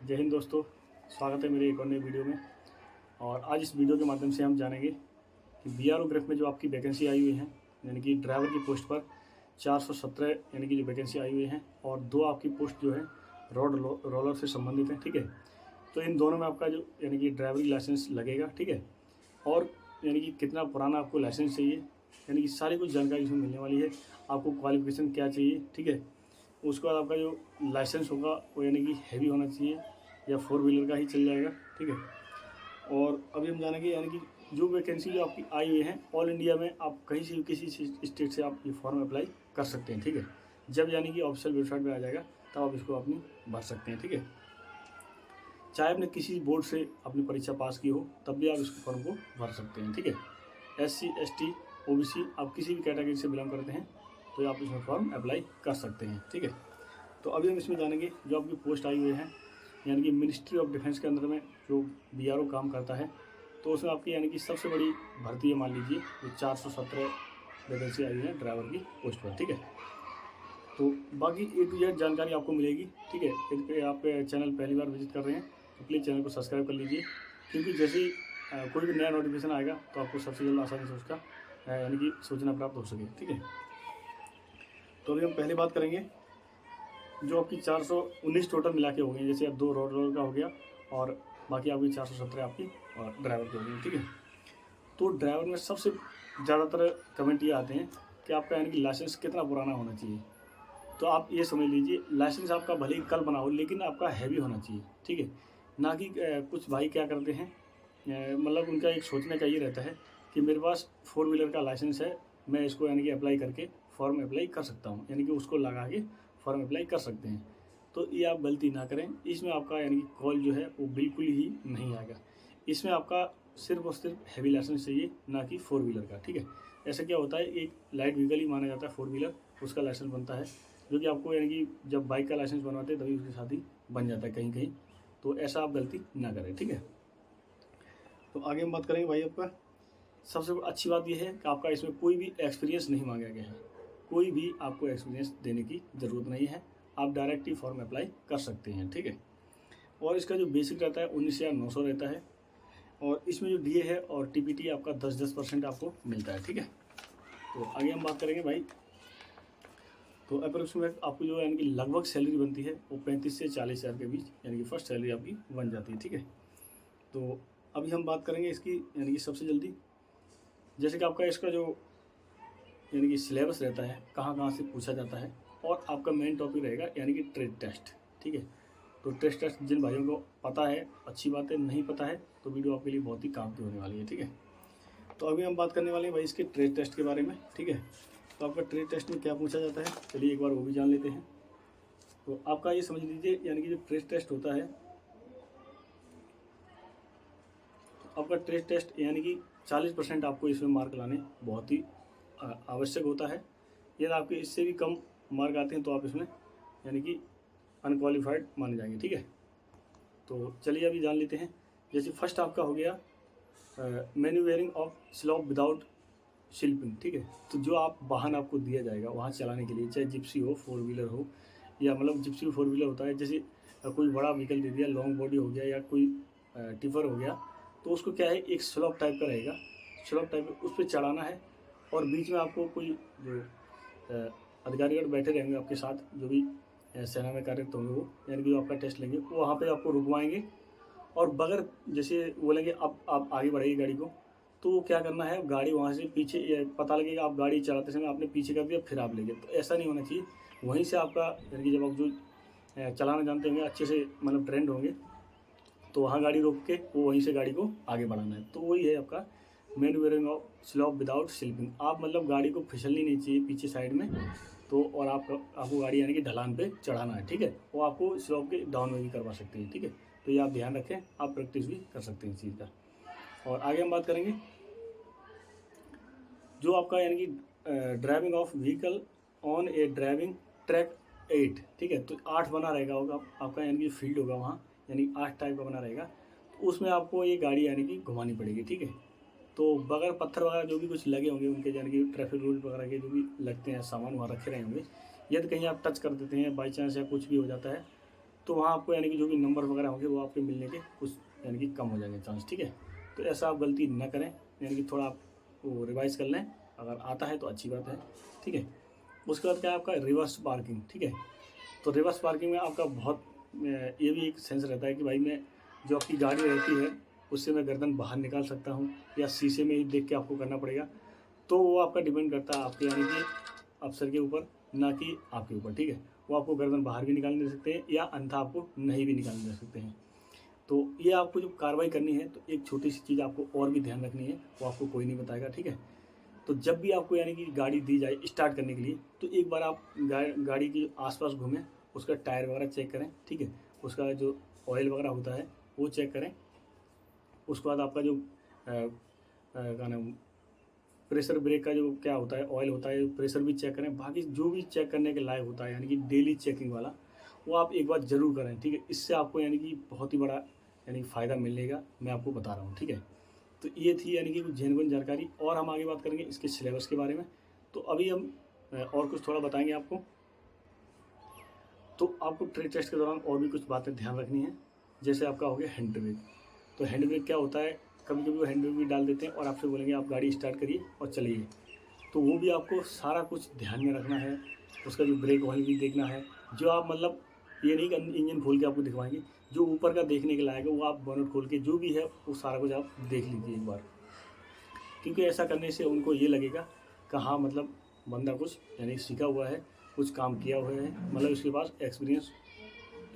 जय हिंद दोस्तों, स्वागत है मेरे एक और नई वीडियो में। और आज इस वीडियो के माध्यम से हम जानेंगे कि बीआरओ ग्रेफ में जो आपकी वैकेंसी आई हुई है, यानी कि ड्राइवर की पोस्ट पर 417 यानी कि जो वैकेंसी आई हुई है, और 2 आपकी पोस्ट जो है रोड रोलर से संबंधित है। ठीक है, तो इन दोनों में आपका जो यानी कि ड्राइवरी लाइसेंस लगेगा। ठीक है, और यानी कि कितना पुराना आपको लाइसेंस चाहिए, यानी कि सारी कुछ जानकारी इसमें मिलने वाली है। आपको क्वालिफिकेशन क्या चाहिए, ठीक है, उसके बाद आपका जो लाइसेंस होगा वो यानी कि हैवी होना चाहिए या 4 व्हीलर का ही चल जाएगा। ठीक है, और अभी हम जानेंगे यानी कि जो वैकेंसी जो आपकी आई हुई है ऑल इंडिया में, आप कहीं से भी किसी स्टेट से आप ये फॉर्म अप्लाई कर सकते हैं। ठीक है, जब यानी कि ऑफिशियल वेबसाइट पर आ जाएगा तब आप इसको अपनी भर सकते हैं। ठीक है, चाहे आपने किसी बोर्ड से अपनी परीक्षा पास की हो तब भी आप इस फॉर्म को भर सकते हैं। ठीक है, SC ST OBC आप किसी भी कैटेगरी से बिलोंग करते हैं तो आप इसमें फॉर्म अप्लाई कर सकते हैं। ठीक है, तो अभी हम इसमें जानेंगे जो आपकी पोस्ट आई हुई है यानी कि मिनिस्ट्री ऑफ डिफेंस के अंदर में जो बीआरओ काम करता है, तो उसमें आपकी यानी कि सबसे बड़ी भर्ती है, मान लीजिए जो 417 वैकेंसी आई हुई है ड्राइवर की पोस्ट पर। ठीक है, तो बाकी A to Z जानकारी आपको मिलेगी। ठीक है, यदि आप चैनल पहली बार विजिट कर रहे हैं तो प्लीज़ चैनल को सब्सक्राइब कर लीजिए, क्योंकि जैसे ही कोई भी नया नोटिफिकेशन आएगा तो आपको सबसे जल्द आसानी से उसका यानी कि सूचना प्राप्त हो सके। ठीक है, तो अभी हम पहले बात करेंगे जो आपकी 419 टोटल मिला के हो गई, जैसे अब 2 रोड रोलर का हो गया और बाकी आपकी 417 आपकी और ड्राइवर की हो गई। ठीक है, तो ड्राइवर में सबसे ज़्यादातर कमेंट ये आते हैं कि आपका यानी कि लाइसेंस कितना पुराना होना चाहिए। तो आप ये समझ लीजिए, लाइसेंस आपका भले ही कल बना हो लेकिन आपका हैवी होना चाहिए। ठीक है, ना कि कुछ भाई क्या करते हैं, मतलब उनका एक सोचने का ये रहता है कि मेरे पास 4 व्हीलर का लाइसेंस है, मैं इसको यानी कि अप्लाई करके फॉर्म अप्लाई कर सकता हूँ, यानी कि उसको लगा के फॉर्म अप्लाई कर सकते हैं। तो ये आप गलती ना करें, इसमें आपका यानी कि कॉल जो है वो बिल्कुल ही नहीं आएगा। इसमें आपका सिर्फ और सिर्फ हैवी लाइसेंस चाहिए, ना कि 4 व्हीलर का। ठीक है, ऐसा क्या होता है, एक लाइट व्हीकल ही माना जाता है 4 व्हीलर, उसका लाइसेंस बनता है, जो कि आपको यानी कि जब बाइक का लाइसेंस बनवाते हैं तभी उसके साथ ही बन जाता है कहीं कहीं। तो ऐसा आप गलती ना करें। ठीक है, तो आगे हम बात करेंगे भाई आपका सबसे अच्छी बात यह है कि आपका इसमें कोई भी एक्सपीरियंस नहीं मांगा गया है, कोई भी आपको एक्सपीरियंस देने की ज़रूरत नहीं है, आप डायरेक्ट ही फॉर्म अप्लाई कर सकते हैं। ठीक है, और इसका जो बेसिक रहता है 19,900 रहता है, और इसमें जो DA है और TPT आपका 10% आपको मिलता है। ठीक है, तो आगे हम बात करेंगे भाई, तो अप्रोक्सीमेट आपको जो यानी कि लगभग सैलरी बनती है वो 35 से 40 हज़ार के बीच यानी कि फर्स्ट सैलरी आपकी बन जाती है। ठीक है, तो अभी हम बात करेंगे इसकी यानी कि सबसे जल्दी, जैसे कि आपका इसका जो यानी कि सिलेबस रहता है, कहाँ कहाँ से पूछा जाता है, और आपका मेन टॉपिक रहेगा यानी कि ट्रेड टेस्ट। ठीक है, तो ट्रेड टेस्ट जिन भाइयों को पता है अच्छी बात है, नहीं पता है तो वीडियो आपके लिए बहुत ही काम की होने वाली है। ठीक है, तो अभी हम बात करने वाले हैं भाई इसके ट्रेड टेस्ट के बारे में। ठीक है, तो आपका ट्रेड टेस्ट में क्या पूछा जाता है, चलिए एक बार वो भी जान लेते हैं। तो आपका ये समझ लीजिए यानी कि जो ट्रेड टेस्ट होता है, आपका ट्रेड टेस्ट यानी कि 40% आपको इसमें मार्क लाने बहुत ही आवश्यक होता है। यदि आपके इससे भी कम मार्क आते हैं तो आप इसमें यानी कि अनक्वालिफाइड माने जाएंगे। ठीक है, तो चलिए अभी जान लेते हैं। जैसे फर्स्ट आपका हो गया मैन्यूवेयरिंग ऑफ स्लॉप विदाउट शिल्पिंग। ठीक है, तो जो आप वाहन आपको दिया जाएगा वहाँ चलाने के लिए, चाहे जिप्सी हो, 4 व्हीलर हो, या मतलब जिप्सी 4 व्हीलर होता है, जैसे कोई बड़ा व्हीकल दे दिया, लॉन्ग बॉडी हो गया या कोई टिफर हो गया, तो उसको क्या है एक स्लॉप टाइप का रहेगा, स्लॉप टाइप का उस पर चढ़ाना है, और बीच में आपको कोई जो अधिकारीगण बैठे रहेंगे आपके साथ, जो भी सेना में कार्यरत होंगे वो, यानी कि जो आपका टेस्ट लेंगे वो वहाँ पे आपको रुकवाएंगे, और बगैर जैसे बोलेंगे अब आप आगे बढ़ाइए गाड़ी को, तो वो क्या करना है, गाड़ी वहाँ से पीछे पता लगेगा आप गाड़ी चलाते समय आपने पीछे कर दिया फिर आप ले गए, तो ऐसा नहीं होना चाहिए। वहीं से आपका यानी कि जब आप जो चलाना जानते होंगे अच्छे से, मतलब ट्रेंड होंगे, तो वहाँ गाड़ी रोक के वो वहीं से गाड़ी को आगे बढ़ाना है। तो वही है आपका manoeuvring of slope without slipping. आप मतलब गाड़ी को फिसलनी नहीं चाहिए पीछे साइड में, तो और आपको गाड़ी यानी कि ढलान पे चढ़ाना है। ठीक है, वो आपको स्लॉप के डाउन में भी करवा सकते हैं। ठीक है, तो ये आप ध्यान रखें, आप प्रैक्टिस भी कर सकते हैं इस चीज़ का। और आगे हम बात करेंगे जो आपका यानी कि driving of vehicle on A driving track 8। ठीक है, तो 8 बना रहेगा होगा आपका, यानी कि फील्ड होगा वहाँ, यानी 8 टाइप का बना रहेगा, तो उसमें आपको ये गाड़ी यानी कि घुमानी पड़ेगी। ठीक है, तो बगैर पत्थर वगैरह जो भी कुछ लगे होंगे उनके, यानी कि ट्रैफिक रूल वगैरह के जो भी लगते हैं सामान वहाँ रखे रहे होंगे, यदि कहीं आप टच कर देते हैं बाई चांस या कुछ भी हो जाता है, तो वहाँ आपको यानी कि जो भी नंबर वगैरह होंगे वो आपके मिलने के कुछ यानी कि कम हो जाएंगे चांस, ठीक है। तो ऐसा आप गलती न करें, यानी कि थोड़ा आप वो रिवाइज़ कर लें, अगर आता है तो अच्छी बात है, ठीक है। उसके बाद क्या है आपका रिवर्स पार्किंग, ठीक है। तो रिवर्स पार्किंग में आपका बहुत ये भी एक सेंस रहता है कि भाई मैं जो आपकी गाड़ी रहती है उससे मैं गर्दन बाहर निकाल सकता हूँ या शीशे में ही देख के आपको करना पड़ेगा। तो वो आपका डिपेंड करता है आपके यानी कि अफसर के ऊपर, ना कि आपके ऊपर, ठीक है। वो आपको गर्दन बाहर भी निकालने दे सकते हैं या अन्यथा आपको नहीं भी निकालने दे सकते हैं। तो ये आपको जो कार्रवाई करनी है, तो एक छोटी सी चीज़ आपको और भी ध्यान रखनी है, वो आपको कोई नहीं बताएगा, ठीक है। तो जब भी आपको यानी कि गाड़ी दी जाए स्टार्ट करने के लिए, तो एक बार आप गाड़ी के आसपास घूमें, उसका टायर वगैरह चेक करें, ठीक है। उसका जो ऑयल वगैरह होता है वो चेक करें। उसके बाद आपका जो क्या नाम प्रेशर ब्रेक का जो क्या होता है ऑयल होता है, प्रेशर भी चेक करें। बाकी जो भी चेक करने के लायक होता है यानी कि डेली चेकिंग वाला, वो आप एक बार ज़रूर करें, ठीक है। इससे आपको यानी कि बहुत ही बड़ा यानी फ़ायदा मिलेगा, मैं आपको बता रहा हूँ, ठीक है। तो ये थी यानी कि कुछ जेन्युइन जानकारी, और हम आगे बात करेंगे इसके सिलेबस के बारे में। तो अभी हम और कुछ थोड़ा बताएंगे आपको। तो आपको ट्रेड टेस्ट के दौरान और भी कुछ बातें ध्यान रखनी है, जैसे आपका हो गया हैंड ब्रेक। तो हैंड ब्रेक क्या होता है, कभी कभी वो हैंड ब्रेक भी डाल देते हैं और आपसे बोलेंगे आप गाड़ी स्टार्ट करिए और चलिए। तो वो भी आपको सारा कुछ ध्यान में रखना है, उसका जो ब्रेक ऑयल भी देखना है। जो आप मतलब ये नहीं कि इंजन खोल के आपको दिखवाएंगे, जो ऊपर का देखने के लायक है वो आप बोनट खोल के जो भी है वो सारा कुछ आप देख लीजिए एक बार। क्योंकि ऐसा करने से उनको ये लगेगा कि हाँ मतलब बंदा कुछ यानी सीखा हुआ है, कुछ काम किया हुआ है, मतलब उसके पास एक्सपीरियंस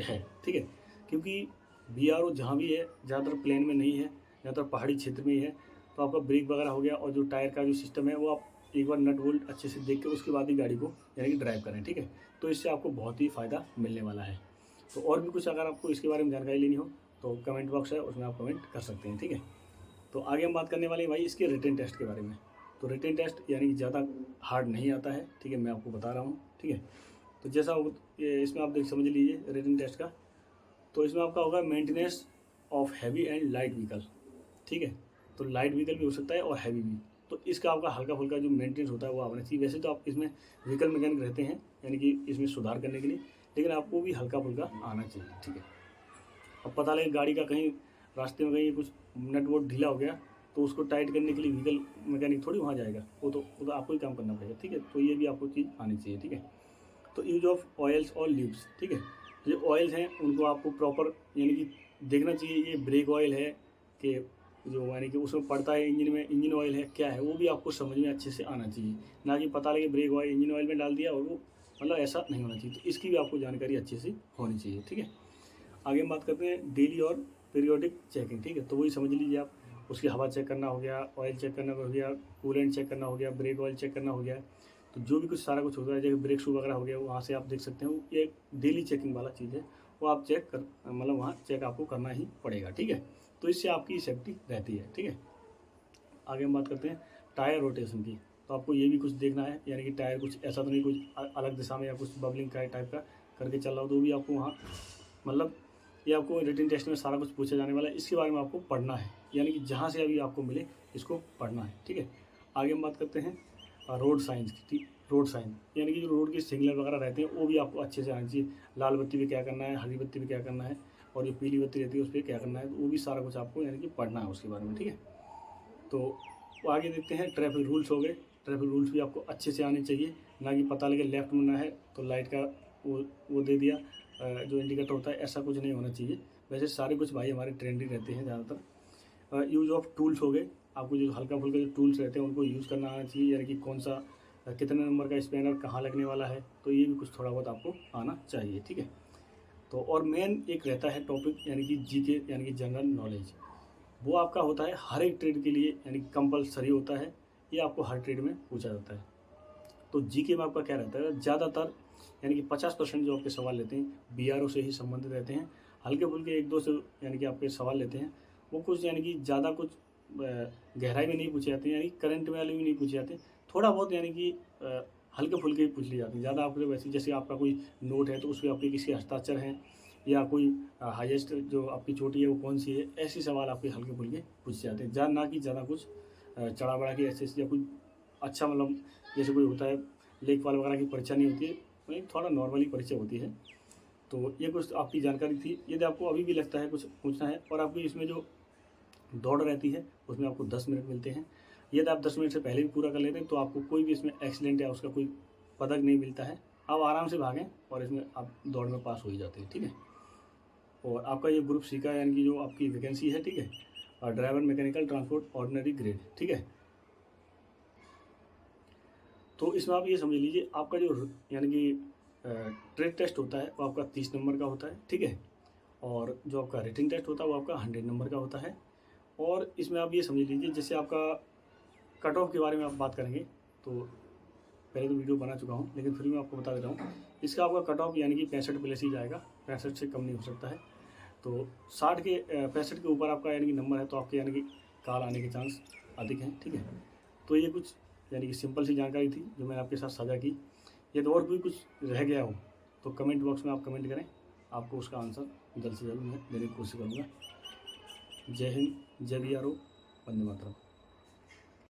है, ठीक है। क्योंकि BRO जहाँ भी है ज़्यादातर प्लेन में नहीं है, ज़्यादातर पहाड़ी क्षेत्र में ही है। तो आपका ब्रेक वगैरह हो गया और जो टायर का जो सिस्टम है वो आप एक बार नट बोल्ट अच्छे से देख के उसके बाद ही गाड़ी को यानी कि ड्राइव करें, ठीक है। तो इससे आपको बहुत ही फ़ायदा मिलने वाला है। तो और भी कुछ अगर आपको इसके बारे में जानकारी लेनी हो तो कमेंट बॉक्स है, उसमें आप कमेंट कर सकते हैं, ठीक है। तो आगे हम बात करने वाले हैं भाई इसके रिटन टेस्ट के बारे में। तो रिटन टेस्ट यानी कि ज़्यादा हार्ड नहीं आता है, ठीक है, मैं आपको बता रहा हूँ, ठीक है। तो जैसा ये इसमें आप देख समझ लीजिए रिटन टेस्ट का। तो इसमें आपका होगा maintenance of heavy and light vehicle, ठीक है। तो लाइट व्हीकल भी हो सकता है और हैवी भी। तो इसका आपका हल्का फुल्का जो मेंटेनेंस होता है वो आना चाहिए। वैसे तो आप इसमें व्हीकल मैकेनिक रहते हैं यानी कि इसमें सुधार करने के लिए, लेकिन आपको भी हल्का फुल्का आना चाहिए, ठीक है। अब पता लगे गाड़ी का कहीं रास्ते में कहीं कुछ नट बोल्ट ढीला हो गया, तो उसको टाइट करने के लिए व्हीकल मैकेनिक थोड़ी वहाँ जाएगा, वो तो आपको ही काम करना पड़ेगा, ठीक है। तो ये भी आपको चीज़ आनी चाहिए, ठीक है। तो यूज ऑफ ऑयल्स और ल्यूब्स, ठीक है। जो ऑयल्स हैं उनको आपको प्रॉपर यानी कि देखना चाहिए, ये ब्रेक ऑयल है कि जो यानी कि उसमें पड़ता है इंजन में, इंजन ऑयल है क्या है, वो भी आपको समझ में अच्छे से आना चाहिए। ना कि पता लगे ब्रेक ऑयल इंजन ऑयल में डाल दिया और वो मतलब ऐसा नहीं होना चाहिए। तो इसकी भी आपको जानकारी अच्छे से होनी चाहिए, ठीक है। आगे हम बात करते हैं डेली और पीरियोडिक चेकिंग, ठीक है। तो वही समझ लीजिए आप, उसकी हवा चेक करना हो गया, ऑयल चेक करना हो गया, कूलेंट चेक करना हो गया, ब्रेक ऑयल चेक करना हो गया। तो जो भी कुछ सारा कुछ होता है जैसे ब्रेक शू वगैरह हो गया, वहाँ से आप देख सकते हो ये डेली चेकिंग वाला चीज़ है, वो आप चेक कर मतलब वहाँ चेक आपको करना ही पड़ेगा, ठीक है। तो इससे आपकी सेफ्टी रहती है, ठीक है। आगे हम बात करते हैं टायर रोटेशन की। तो आपको ये भी कुछ देखना है, यानी कि टायर कुछ ऐसा तो नहीं कुछ अलग दिशा में या कुछ बबलिंग का टाइप का करके चल रहा हो, तो भी आपको वहाँ मतलब ये आपको रिटन टेस्ट में सारा कुछ पूछा जाने वाला है। इसके बारे में आपको पढ़ना है, यानी कि जहाँ से अभी आपको मिले इसको पढ़ना है, ठीक है। आगे हम बात करते हैं रोड साइंस की, ठीक। रोड साइन यानी कि जो रोड के सिग्नल वगैरह रहते हैं वो भी आपको अच्छे से आना चाहिए। लाल बत्ती पे क्या करना है, हरी बत्ती पे क्या करना है, और जो पीली बत्ती रहती है उस पर क्या करना है, तो वो भी सारा कुछ आपको यानी कि पढ़ना है उसके बारे में, ठीक है। तो आगे देखते हैं ट्रैफिक रूल्स हो गए। ट्रैफिक रूल्स भी आपको अच्छे से आने चाहिए, ना कि पता लगे लेफ्ट मुड़ना है तो लाइट का वो दे दिया जो इंडिकेटर होता है, ऐसा कुछ नहीं होना चाहिए। वैसे सारे कुछ भाई हमारे ट्रेंडिंग रहते हैं ज़्यादातर। यूज़ ऑफ टूल्स हो गए, आपको जो हल्का फुल्का जो टूल्स रहते हैं उनको यूज़ करना आना चाहिए, यानी कि कौन सा कितने नंबर का स्पैनर कहाँ लगने वाला है, तो ये भी कुछ थोड़ा बहुत आपको आना चाहिए, ठीक है। तो और मेन एक रहता है टॉपिक यानी कि जीके यानी कि जनरल नॉलेज, वो आपका होता है हर एक ट्रेड के लिए यानी कंपलसरी होता है, ये आपको हर ट्रेड में पूछा जाता है। तो जीके में आपका क्या रहता है, ज़्यादातर यानी कि 50% जो आपके सवाल लेते हैं BRO से ही संबंधित रहते हैं। हल्के फुल्के एक दो से यानी कि आपके सवाल लेते हैं, वो कुछ यानी कि ज़्यादा कुछ गहराई में नहीं पूछे जाते हैं, यानी करंट वाले भी नहीं पूछे जाते, थोड़ा बहुत यानी कि हल्के फुल्के ही पूछ लिए जाते हैं। ज़्यादा आपके वैसे जैसे आपका कोई नोट है तो उस पर आपके किसी हस्ताक्षर हैं, या कोई हाईएस्ट जो आपकी चोटी है वो कौन सी है, ऐसे सवाल आपके हल्के फुल्के पूछे जाते हैं। ना कि ज़्यादा कुछ चढ़ा बढ़ा के ऐसे या कोई अच्छा मतलब जैसे कोई होता है लेखपाल वगैरह की परीक्षा नहीं होती है, वही थोड़ा नॉर्मली परीक्षा होती है। तो ये कुछ आपकी जानकारी थी। यदि आपको अभी भी लगता है कुछ पूछना है, और आपकी इसमें जो दौड़ रहती है उसमें आपको 10 मिनट मिलते हैं। यदि आप 10 मिनट से पहले भी पूरा कर लेते हैं तो आपको कोई भी इसमें एक्सीडेंट या उसका कोई पदक नहीं मिलता है। आप आराम से भागें और इसमें आप दौड़ में पास हो ही जाते हैं, ठीक है। और आपका ये ग्रुप सी का यानी कि जो आपकी वैकेंसी है, ठीक है, और driver mechanical transport ordinary grade, ठीक है। तो इसमें आप ये समझ लीजिए, आपका जो यानी कि ट्रेड टेस्ट होता है वो आपका 30 नंबर का होता है, ठीक है। और जो आपका रेटिंग टेस्ट होता है वो आपका 100 नंबर का होता है। और इसमें आप ये समझ लीजिए, जैसे आपका कट ऑफ के बारे में आप बात करेंगे तो पहले तो वीडियो बना चुका हूँ, लेकिन फिर मैं आपको बता दे रहा हूँ। इसका आपका कट ऑफ यानी कि 65 प्लस ही जाएगा, 65 से कम नहीं हो सकता है। तो 60 के 65 के ऊपर आपका यानी कि नंबर है तो आपके यानी कि कॉल आने के चांस अधिक हैं, ठीक है। तो ये कुछ यानी कि सिंपल सी जानकारी थी जो मैंने आपके साथ साझा की। यदि और भी कुछ रह गया हो तो कमेंट बॉक्स में आप कमेंट करें, आपको उसका आंसर जल्द से जल्द मैं देने की कोशिश करूँगा। जय हिंद, जय BRO, वंदे मातरम।